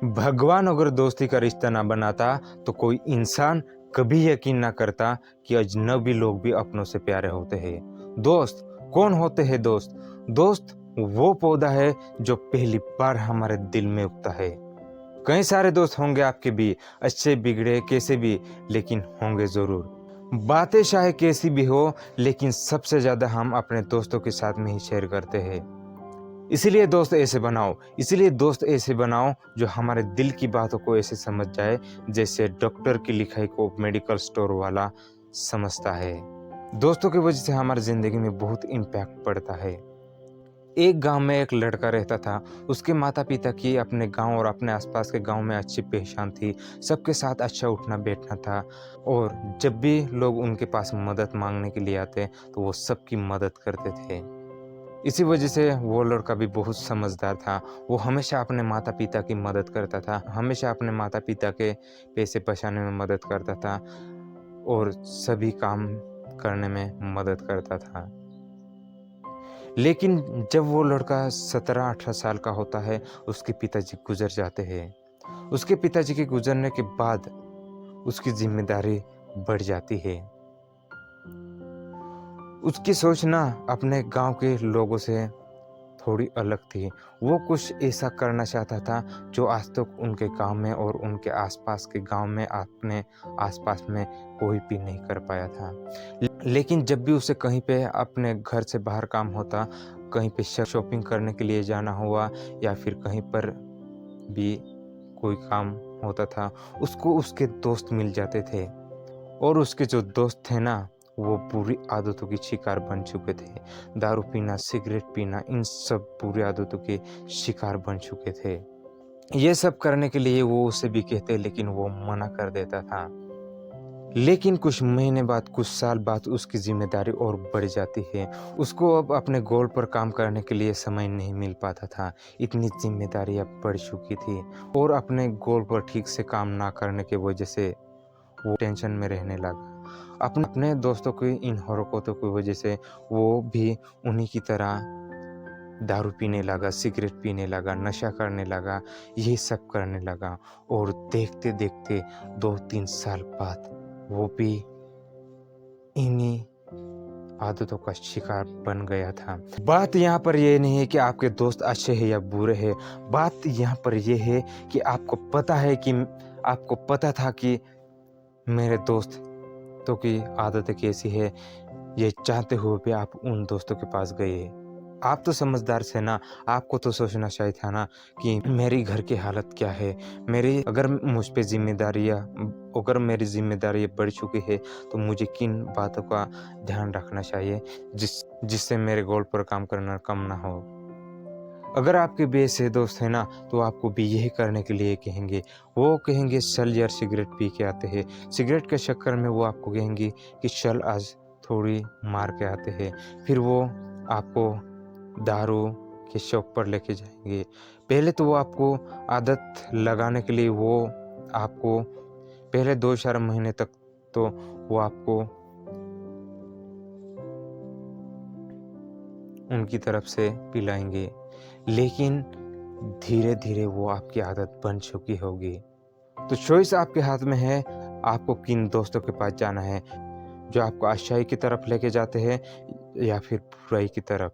भगवान अगर दोस्ती का रिश्ता ना बनाता तो कोई इंसान कभी यकीन ना करता कि अजनबी लोग भी अपनों से प्यारे होते हैं। दोस्त कौन होते हैं? दोस्त वो पौधा है जो पहली बार हमारे दिल में उगता है। कई सारे दोस्त होंगे आपके भी, अच्छे बिगड़े कैसे भी, लेकिन होंगे जरूर। बातें चाहे कैसी भी हो, लेकिन सबसे ज्यादा हम अपने दोस्तों के साथ में ही शेयर करते हैं। इसीलिए दोस्त ऐसे बनाओ जो हमारे दिल की बातों को ऐसे समझ जाए जैसे डॉक्टर की लिखाई को मेडिकल स्टोर वाला समझता है। दोस्तों की वजह से हमारी जिंदगी में बहुत इम्पैक्ट पड़ता है। एक गांव में एक लड़का रहता था। उसके माता पिता की अपने गांव और अपने आसपास के गांव में अच्छी पहचान थी। सबके साथ अच्छा उठना बैठना था और जब भी लोग उनके पास मदद मांगने के लिए आते तो वो सबकी मदद करते थे। इसी वजह से वो लड़का भी बहुत समझदार था। वो हमेशा अपने माता पिता की मदद करता था, हमेशा अपने माता पिता के पैसे बचाने में मदद करता था और सभी काम करने में मदद करता था। लेकिन जब वो लड़का 17-18 साल का होता है, उसके पिताजी गुजर जाते हैं। उसके पिताजी के गुजरने के बाद उसकी जिम्मेदारी बढ़ जाती है। उसकी सोच ना अपने गांव के लोगों से थोड़ी अलग थी। वो कुछ ऐसा करना चाहता था जो आज तक उनके गांव में और उनके आसपास के गांव में अपने आसपास में कोई भी नहीं कर पाया था। लेकिन जब भी उसे कहीं पे अपने घर से बाहर काम होता, कहीं पे शॉपिंग करने के लिए जाना हुआ या फिर कहीं पर भी कोई काम होता था, उसको उसके दोस्त मिल जाते थे। और उसके जो दोस्त थे ना, वो बुरी आदतों की शिकार बन चुके थे। दारू पीना, सिगरेट पीना, इन सब बुरी आदतों के शिकार बन चुके थे। ये सब करने के लिए वो उसे भी कहते, लेकिन वो मना कर देता था। लेकिन कुछ महीने बाद, कुछ साल बाद उसकी जिम्मेदारी और बढ़ जाती है। उसको अब अपने गोल पर काम करने के लिए समय नहीं मिल पाता था। इतनी जिम्मेदारी अब बढ़ चुकी थी और अपने गोल पर ठीक से काम ना करने की वजह से वो टेंशन में रहने लगा। अपने दोस्तों की इन हरकतों की वजह से वो भी उन्हीं की तरह दारू पीने लगा, सिगरेट पीने लगा, नशा करने लगा, ये सब करने लगा। और देखते देखते 2-3 साल बाद वो भी इन्हीं आदतों का शिकार बन गया था। बात यहाँ पर ये नहीं है कि आपके दोस्त अच्छे हैं या बुरे हैं। बात यहाँ पर ये है कि आपको पता था कि मेरे दोस्तों की आदतें कैसी है, ये चाहते हुए भी आप उन दोस्तों के पास गए। आप तो समझदार थे ना, आपको तो सोचना चाहिए था ना कि मेरी घर की हालत क्या है, अगर मेरी जिम्मेदारी बढ़ चुकी है तो मुझे किन बातों का ध्यान रखना चाहिए जिससे मेरे गोल पर काम करना कम ना हो। अगर आपके भी ऐसे दोस्त हैं ना, तो आपको भी यही करने के लिए कहेंगे। वो कहेंगे चल यार सिगरेट पी के आते हैं। सिगरेट के चक्कर में वो आपको कहेंगे कि चल आज थोड़ी मार के आते हैं। फिर वो आपको दारू के शॉप पर लेके जाएंगे। पहले तो वो आपको आदत लगाने के लिए पहले 2-4 महीने तक तो वो आपको उनकी तरफ से पिलाएंगे, लेकिन धीरे धीरे वो आपकी आदत बन चुकी होगी। तो चॉइस आपके हाथ में है, आपको किन दोस्तों के पास जाना है, जो आपको अच्छाई की तरफ लेके जाते हैं या फिर बुराई की तरफ।